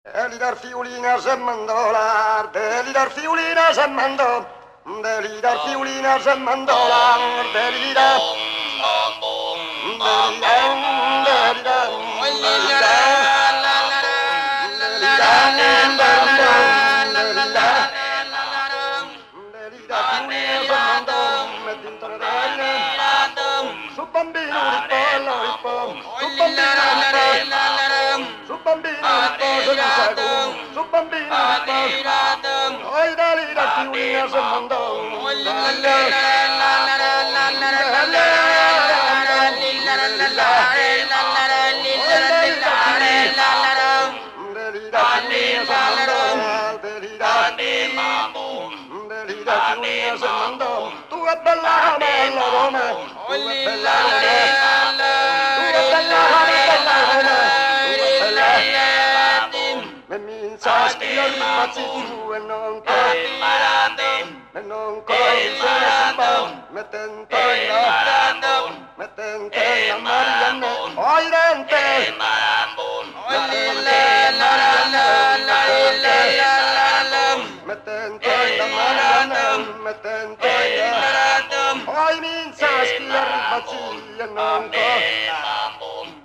Delidar fiolina se mandó la, delidar fiolina se mandó, delidar fiolina se mandó la, delidar, su bambino riposo di sago, su bambino riposo, oi dali da fiolina se mandò, tu è bella bella Roma, tu è bella Roma, tu è bella Roma, me mi sa scrivere mazzi tu e non coi se pa, me tenta Marianne, oi rente, me tenta Marianne, me tenta, oi mi sa scrivere mazzi e non coi,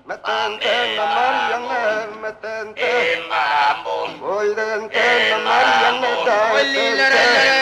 me tenta Marianne, me tenta, oi rente Marianne, dai,